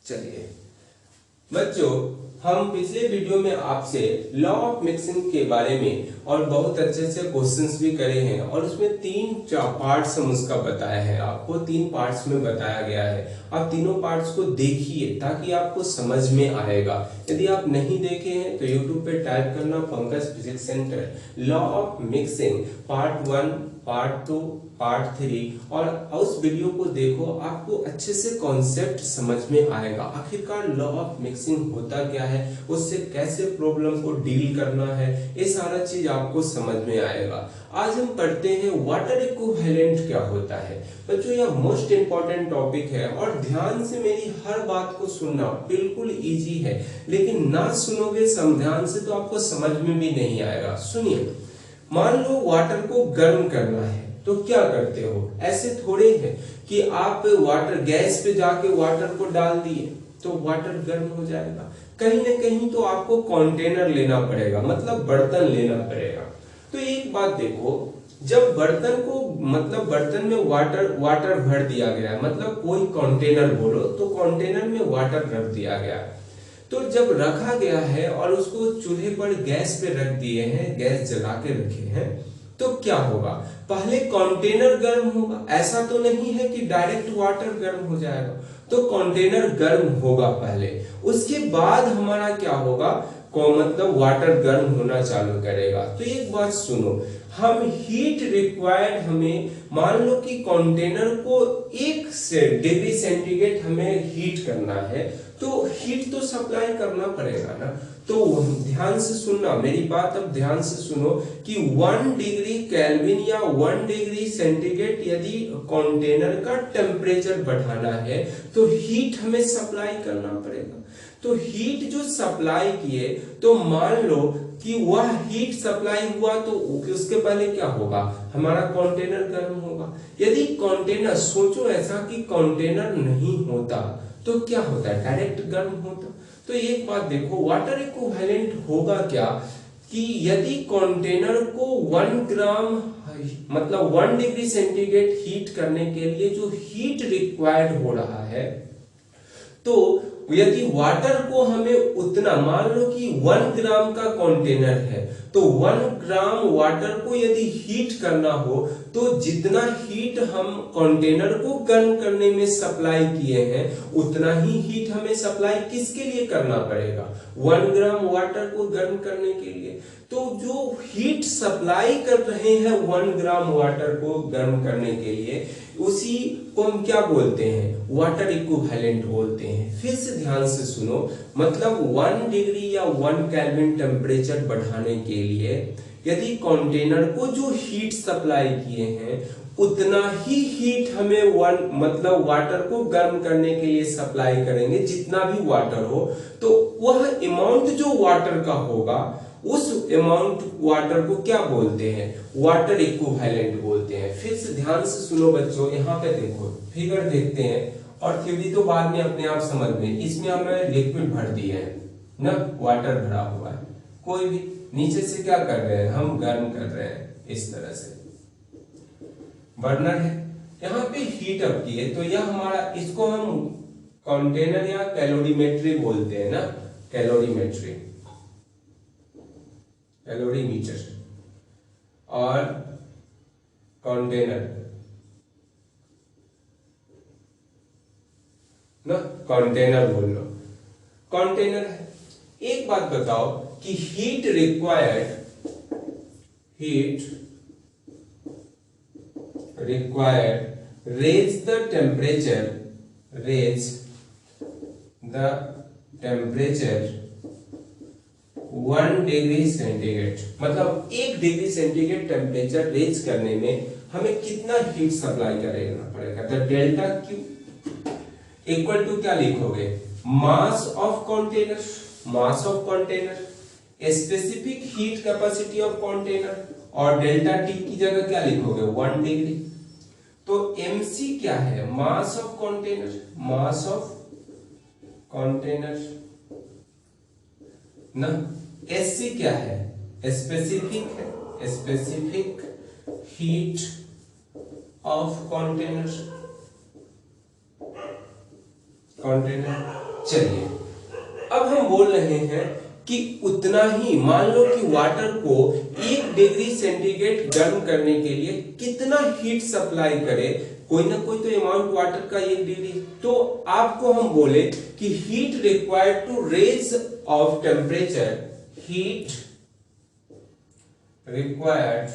चलिए बच्चों, हम पिछले वीडियो में आपसे लॉ ऑफ मिक्सिंग के बारे में और बहुत अच्छे से क्वेश्चंस भी करे हैं और उसमें 3 पार्ट्स हम उसका बताए हैं। आपको 3 पार्ट्स में बताया गया है। आप तीनों पार्ट्स को देखिए ताकि आपको समझ में आएगा। यदि आप नहीं देखे हैं तो YouTube पे टाइप करना Pankaj physics centre law of mixing part 1, part 2, part 3 और उस वीडियो को देखो। आपको अच्छे से कॉन्सेप्ट समझ में आएगा। आखिरकार लॉ ऑफ मिक्सिंग होता क्या है, उससे कैसे प्रॉब्लम को डील करना है, ये सारा चीज आपको समझ में आएगा। आज हम पढ़ते हैं वाटर इक्विवेलेंट क्या होता है। बच्चों, यह मोस्ट इंपॉर्टेंट टॉपिक है और ध्यान से मेरी हर बात को सुनना। बिल्कुल इजी है, लेकिन ना सुनोगे ध्यान से तो आपको समझ में भी नहीं आएगा। सुनिए, मान लो वाटर को गर्म करना है तो क्या करते हो। ऐसे थोड़े है कि आप वाटर गैस पे जाके वाटर को डाल दिए तो वाटर गर्म हो जाएगा। कहीं ना कहीं तो आपको कंटेनर लेना पड़ेगा, मतलब बर्तन लेना पड़ेगा। तो एक बात देखो, जब बर्तन को बर्तन में वाटर भर दिया गया है, मतलब कोई कंटेनर बोलो तो कंटेनर में वाटर रख दिया गया है। तो जब रखा गया है और उसको चूल्हे पर गैस पे रख दिए हैं, गैस जला के रखे हैं, तो क्या होगा। पहले कंटेनर गर्म होगा। ऐसा तो नहीं है कि डायरेक्ट वाटर गर्म हो जाएगा। तो कंटेनर गर्म होगा पहले, उसके बाद हमारा क्या होगा, वाटर गर्म होना चालू करेगा। तो एक बात सुनो, हम हीट रिक्वायर्ड, हमें मान लो कि कंटेनर को 1 डिग्री सेंटीग्रेड हमें हीट करना है, तो हीट तो सप्लाई करना पड़ेगा ना। तो ध्यान से सुनना मेरी बात, अब ध्यान से सुनो कि 1 डिग्री केल्विन या 1 डिग्री सेंटीग्रेड यदि कंटेनर का टेम्परेचर बढ़ाना है तो हीट हमें सप्लाई करना पड़ेगा। तो हीट जो सप्लाई किए, तो मान लो कि वह हीट सप्लाई हुआ तो उसके पहले क्या होगा, हमारा कंटेनर गर्म होगा। यदि कंटेनर, सोचो ऐसा कि कंटेनर नहीं होता तो क्या होता है, डायरेक्ट गर्म होता। तो एक बात देखो, वाटर इक्विवेलेंट होगा क्या कि यदि कंटेनर को 1 ग्राम 1 डिग्री सेंटीग्रेड हीट करने के लिए जो हीट रिक्वायर्ड हो रहा है, तो यदि वाटर को हमें उतना, मान लो कि 1 ग्राम का कंटेनर है, तो 1 ग्राम वाटर को यदि हीट करना हो तो जितना हीट हम कंटेनर को गर्म करने में सप्लाई किए हैं, उतना ही हीट हमें सप्लाई किसके लिए करना पड़ेगा, 1 ग्राम वाटर को गर्म करने के लिए। तो जो हीट सप्लाई कर रहे हैं 1 ग्राम वाटर को गर्म करने के लिए, उसी को हम क्या बोलते हैं, वाटर इक्विवेलेंट बोलते हैं। फिर से ध्यान से सुनो, मतलब 1 डिग्री या 1 केल्विन टेम्परेचर बढ़ाने के लिए यदि कंटेनर को जो हीट सप्लाई किए हैं उतना ही हीट हमें वाटर को गर्म करने के लिए सप्लाई करेंगे, जितना भी वाटर हो, तो वह अमाउंट जो वाटर का होगा उस अमाउंट वाटर को क्या बोलते हैं, वाटर इक्विवेलेंट बोलते हैं। फिर से ध्यान से सुनो बच्चों, यहाँ पे देखो, फिगर देखते हैं और थ्योरी तो बाद में अपने आप समझ में। इसमें हमें लिक्विड भर दिए है ना, वाटर भरा हुआ है, कोई भी नीचे से क्या कर रहे हैं, हम गर्म कर रहे हैं। इस तरह से बर्नर है, यहाँ पे हीट अप किए, तो यह हमारा, इसको हम कंटेनर या कैलोरीमेट्री बोलते हैं ना, कैलोरीमेट्री, कैलोरीमीटर और कंटेनर ना, कंटेनर बोल लो, कंटेनर है। एक बात बताओ कि heat required raise the temperature 1 degree centigrade, मतलब 1 डिग्री सेंटीग्रेड टेम्परेचर रेज करने में हमें कितना हीट सप्लाई करना पड़ेगा। तो डेल्टा क्यू इक्वल टू क्या लिखोगे, mass of container, mass of container, specific heat capacity of container, और डेल्टा टी की जगह क्या लिखोगे, 1 डिग्री। तो mc क्या है, mass of container, mass of container ना, sc क्या है, स्पेसिफिक है, specific heat of container, container. चलिए अब हम बोल रहे हैं कि उतना ही, मान लो कि वाटर को 1 डिग्री सेंटीग्रेड गर्म करने के लिए कितना हीट सप्लाई करे, कोई ना कोई तो अमाउंट वाटर का 1 डिग्री, तो आपको हम बोले कि heat required to raise of temperature, heat required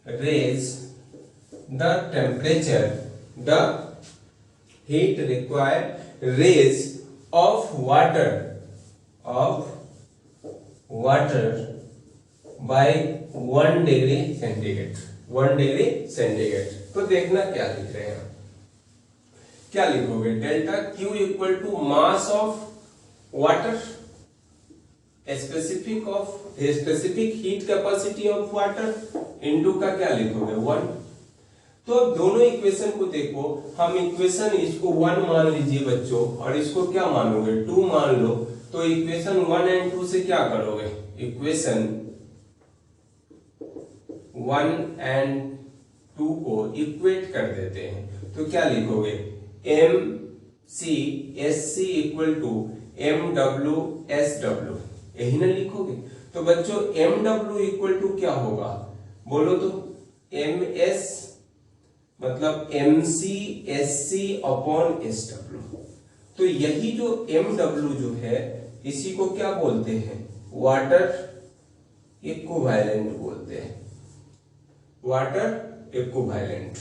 raise the temperature, the heat required raise of water by 1 degree centigrade, 1 degree centigrade। तो देखना क्या लिख रहे हैं, क्या लिखोगे, delta Q equal to mass of water, specific heat capacity of water into का क्या लिखोगे 1। तो अब दोनों इक्वेशन को देखो, हम इक्वेशन इसको 1 मान लीजिए बच्चों, और इसको क्या मानोगे 2 मान लो, तो इक्वेशन 1 एंड 2 से क्या करोगे, इक्वेशन 1 एंड 2 को इक्वेट कर देते हैं, तो क्या लिखोगे MC/SC इक्वल टू MW/SW, यही ना लिखोगे। तो बच्चों MW इक्वल टू क्या होगा, बोलो तो, MS मतलब MC/SC अपॉन SW। तो यही जो MW जो है इसी को क्या बोलते हैं, वाटर इक्विवेलेंट बोलते हैं, वाटर इक्विवेलेंट।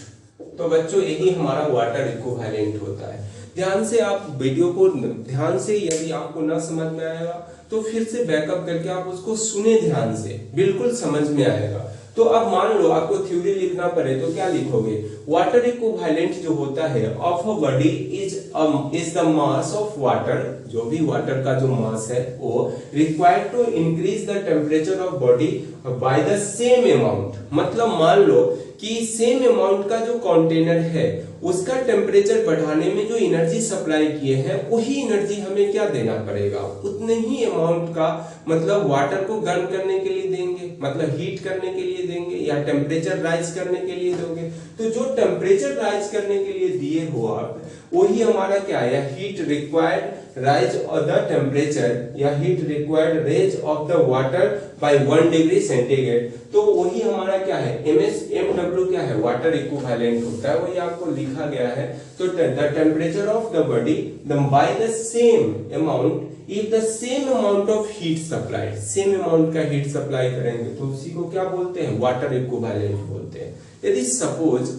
तो बच्चों यही हमारा वाटर इक्विवेलेंट होता है। ध्यान से आप वीडियो को ध्यान से, यदि आपको ना समझ में आएगा तो फिर से बैकअप करके आप उसको सुने ध्यान से, बिल्कुल समझ में आएगा। तो अब मान लो आपको थ्योरी लिखना पड़े तो क्या लिखोगे, वाटर इक्विवेलेंट जो होता है of a body is the mass of water, जो भी वाटर का जो मास है वो required to increase the temperature of body by the same amount. मतलब मान लो कि सेम अमाउंट का जो कंटेनर है उसका टेम्परेचर बढ़ाने में जो एनर्जी सप्लाई किए हैं वही एनर्जी हमें क्या देना पड़ेगा, उतने ही अमाउंट का, मतलब वाटर को गर्म करने के लिए देंगे, मतलब हीट करने के लिए देंगे, या टेम्परेचर राइज करने के लिए दोगे। तो जो टेम्परेचर राइज करने के लिए दिए हो आप, वही हमारा क्या है, heat required rise of the temperature या heat required raise of the water by 1 degree centigrade. तो वही हमारा क्या है, MW क्या है, वाटर इक्विवेलेंट होता है, वही आपको लिखा गया है। तो the temperature of the body by the same amount if the same amount of heat supply, same amount का हीट सप्लाई करेंगे तो उसी को क्या बोलते हैं, वाटर इक्विवेलेंट बोलते हैं। यदि सपोज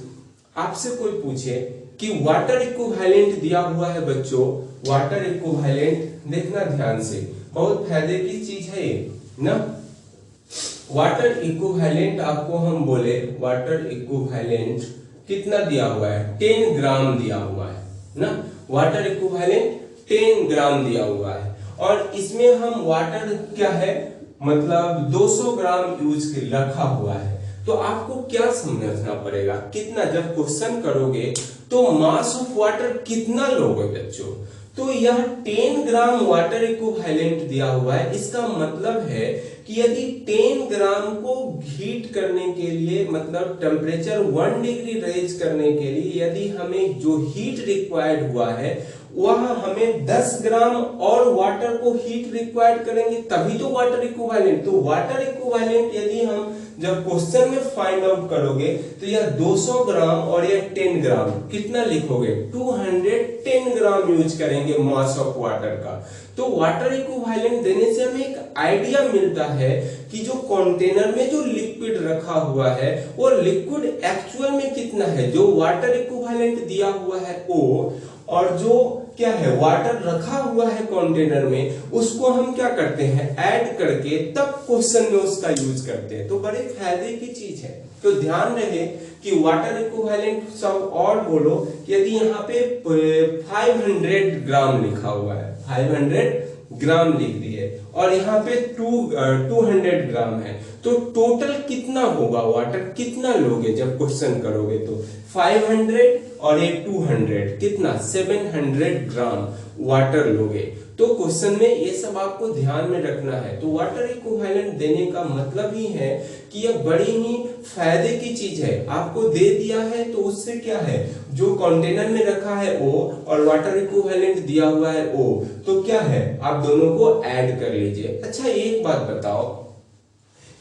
आपसे कोई पूछे कि वाटर इक्विवेलेंट दिया हुआ है बच्चों, वाटर इक्विवेलेंट देखना ध्यान से, बहुत फायदे की चीज है ये ना। वाटर इक्विवेलेंट आपको हम बोले, वाटर इक्विवेलेंट कितना दिया हुआ है, 10 ग्राम दिया हुआ है ना, वाटर इक्विवेलेंट 10 ग्राम दिया हुआ है, और इसमें हम वाटर क्या है, मतलब 200 ग्राम यूज रखा हुआ है। तो आपको क्या समझना पड़ेगा, कितना, जब क्वेश्चन करोगे तो मास ऑफ वाटर कितना लोगे बच्चों, तो यह 10 ग्राम वाटर इक्विवेलेंट दिया हुआ है। इसका मतलब है कि यदि 10 ग्राम को हीट करने के लिए, मतलब टेम्परेचर 1 डिग्री रेज करने के लिए यदि हमें जो हीट रिक्वायर्ड हुआ है वह हमें 10 ग्राम और वाटर को हीट रिक्वायर्ड करेंगे तभी तो वाटर इक्विवेलेंट। तो वाटर इक्विवेलेंट यदि हम जब क्वेश्चन में फाइंड आउट करोगे तो यह 200 ग्राम और यह 10 ग्राम, कितना लिखोगे, 210 ग्राम यूज करेंगे मास ऑफ वाटर का। तो वाटर इक्विवेलेंट देने से हमें एक आइडिया मिलता है कि जो कंटेनर में जो लिक्विड रखा हुआ है वो लिक्विड एक्चुअल में कितना है, जो वाटर इक्विवेलेंट दिया हुआ है वो, और जो क्या है वाटर रखा हुआ है कंटेनर में, उसको हम क्या करते हैं, ऐड करके तब क्वेश्चन में उसका यूज करते हैं। तो बड़े फायदे की चीज है। तो ध्यान रहे कि वाटर इक्विवेलेंट सब, और बोलो यदि यहाँ पे 500 ग्राम लिखा हुआ है, 500 ग्राम लिख दिए, है और यहाँ पे 200 ग्राम है, तो टोटल कितना होगा वाटर, कितना लोगे जब क्वेश्चन करोगे तो 500 और ये 200 कितना 700 ग्राम वाटर लोगे। तो क्वेश्चन में ये सब आपको ध्यान में रखना है। तो वाटर इक्विवेलेंट देने का मतलब ही है कि यह बड़ी ही फायदे की चीज है, आपको दे दिया है तो उससे क्या है, जो कंटेनर में रखा है O और वाटर इक्विवेलेंट दिया हुआ है O, तो क्या है आप दोनों को ऐड कर लीजिए। अच्छा एक बात बताओ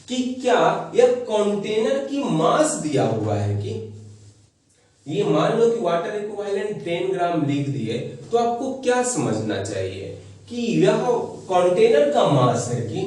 कि क्या यह कंटेनर की मास दिया हुआ है कि ये मान लो कि वाटर इक्विवेलेंट 10 ग्राम लिख दिए, तो आपको क्या समझना चाहिए कि यह कंटेनर का मास है कि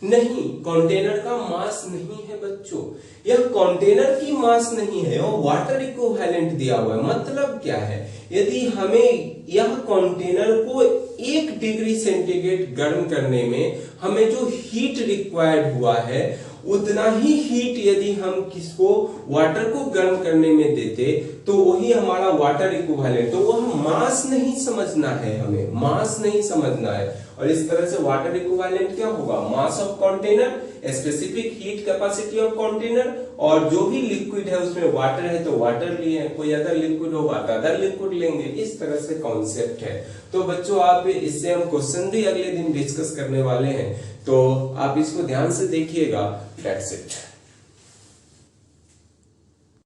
नहीं, कंटेनर का मास नहीं है बच्चों, यह कंटेनर की मास नहीं है, और वाटर इक्विवेलेंट दिया हुआ है। मतलब क्या है, यदि हमें यह कंटेनर को 1 डिग्री सेंटीग्रेड गर्म करने में हमें जो हीट रिक्वायर्ड हुआ है, उतना ही हीट यदि हम किसको वाटर को गर्म करने में देते तो वही हमारा वाटर इक्विवेलेंट। तो वह मास नहीं समझना है, हमें मास नहीं समझना है। और इस तरह से वाटर इक्विवेलेंट क्या होगा, mass of container, specific heat capacity of container, और जो भी लिक्विड है उसमें वाटर है तो वाटर लिए, कोई अदर लिक्विड होगा तो अदर लिक्विड लेंगे। इस तरह से कॉन्सेप्ट है। तो बच्चों आप इससे हम क्वेश्चन भी अगले दिन डिस्कस करने वाले हैं, तो आप इसको ध्यान से देखिएगा। That's it.